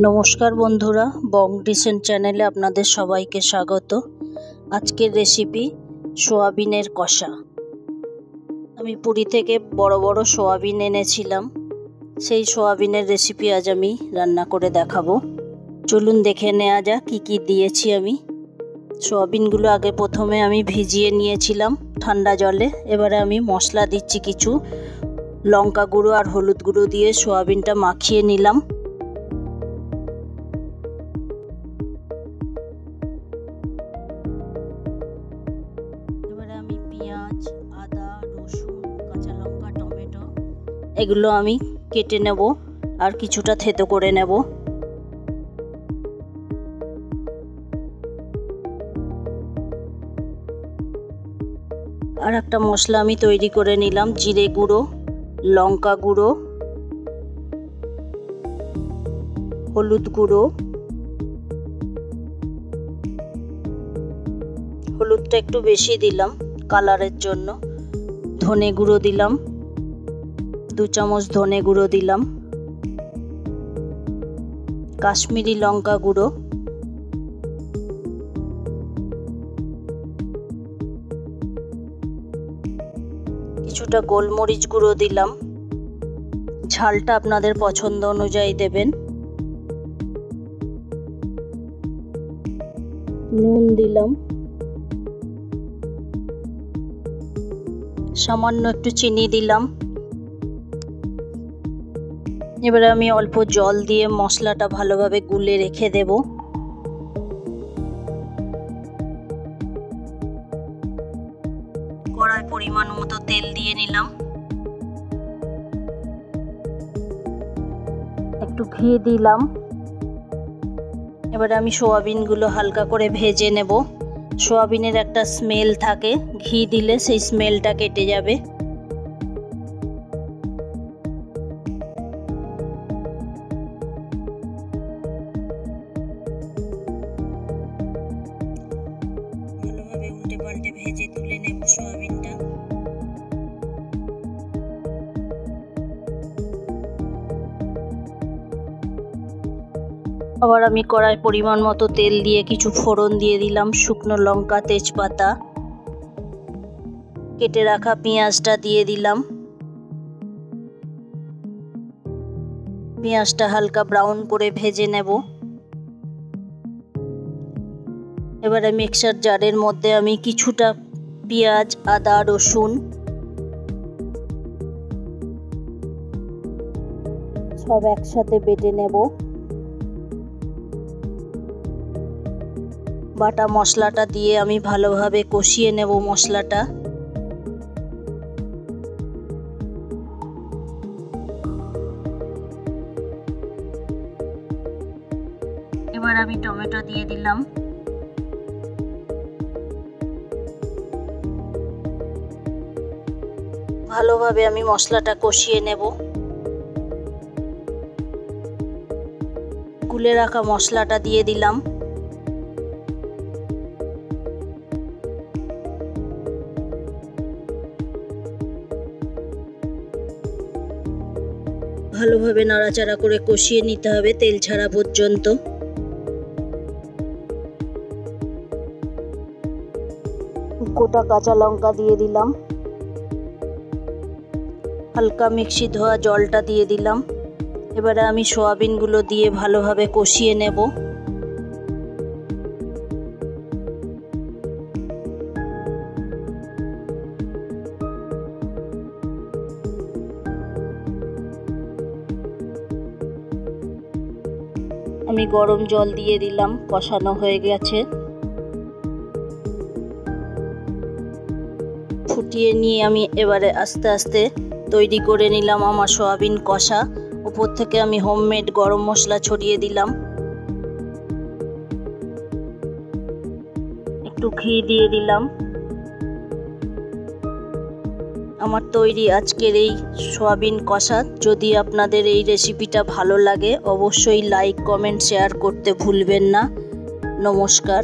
নমস্কার বন্ধুরা, বং ডিসেন্ট চ্যানেলে আপনাদের সবাইকে স্বাগত। আজকের রেসিপি সোয়াবিনের কষা। আমি পুরী থেকে বড় বড় সোয়াবিন এনেছিলাম, সেই সোয়াবিনের রেসিপি আজ আমি রান্না করে দেখাবো। চলুন দেখে নেওয়া যাক কী কী দিয়েছি আমি। সোয়াবিনগুলো আগে প্রথমে আমি ভিজিয়ে নিয়েছিলাম ঠান্ডা জলে। এবারে আমি মশলা দিচ্ছি কিছু, লঙ্কা গুঁড়ো আর হলুদ গুঁড়ো দিয়ে সোয়াবিনটা মাখিয়ে নিলাম। আমি পেঁয়াজ, আদা, রসুন, কাঁচা লঙ্কা, টমেটো এগুলো আমি কেটে নেব আর কিছুটা থেতো করে নেব। আর একটা মশলা আমি তৈরি করে নিলাম, জিরে গুঁড়ো, লঙ্কা গুঁড়ো, হলুদ গুঁড়ো, হলুদটা একটু বেশি দিলাম কালারের জন্য, ধনে গুঁড়ো দিলাম 2 চামচ, ধনে গুঁড়ো দিলাম, কাশ্মীরি লঙ্কা গুঁড়ো, কিছুটা গোলমরিচ গুঁড়ো দিলাম। ঝালটা আপনাদের পছন্দ অনুযায়ী দেবেন। নুন দিলাম, সামান্য একটু চিনি দিলাম। এবারে আমি অল্প জল দিয়ে মশলাটা ভালোভাবে গুলে রেখে দেব। কড়ায় পরিমাণ মতো তেল দিয়ে নিলাম, একটু ঘি দিলাম। এবারে আমি সোয়াবিনগুলো হালকা করে ভেজে নেব। সোয়াবিনের একটা স্মেল থাকে, ঘি দিলে সেই স্মেলটা কেটে যাবে। ভালোভাবে উল্টে পাল্টে ভেজে তুলে নেব সোয়াবিনটা। আবার আমি কড়াই পরিমাণ মতো তেল দিয়ে কিছু ফোড়ন দিয়ে দিলাম, শুকনো লঙ্কা, তেজপাতা, কেটে রাখা পেঁয়াজটা দিয়ে দিলাম। পেঁয়াজটা হালকা ব্রাউন করে ভেজে নেব। এবারে মিক্সার জারের মধ্যে আমি কিছুটা পেঁয়াজ, আদা, রসুন সব একসাথে বেটে নেব। বাটা মশলাটা দিয়ে আমি ভালোভাবে কষিয়ে নেব মশলাটা। এবার আমি টমেটো দিয়ে দিলাম। ভালোভাবে আমি মশলাটা কষিয়ে নেব। গুলে রাখা মশলাটা দিয়ে দিলাম। ভালোভাবে নাড়াচাড়া করে কষিয়ে নিতে হবে তেল ছাড়া পর্যন্ত। গোটা কাঁচা লঙ্কা দিয়ে দিলাম, হালকা মিক্সি ধোয়া জলটা দিয়ে দিলাম। এবারে আমি সোয়াবিনগুলো দিয়ে ভালোভাবে কষিয়ে নেব। আমি গরম জল দিয়ে দিলাম, কষানো হয়ে গেছে। ফুটিয়ে নিয়ে আমি এবারে আস্তে আস্তে তৈরি করে নিলাম আমার সোয়াবিন কষা। উপর থেকে আমি হোমমেড গরম মশলা ছড়িয়ে দিলাম, একটু ঘি দিয়ে দিলাম। আমার তৈরি আজকের এই সোয়াবিন কষা। যদি আপনাদের এই রেসিপিটা ভালো লাগে অবশ্যই লাইক, কমেন্ট, শেয়ার করতে ভুলবেন না। নমস্কার।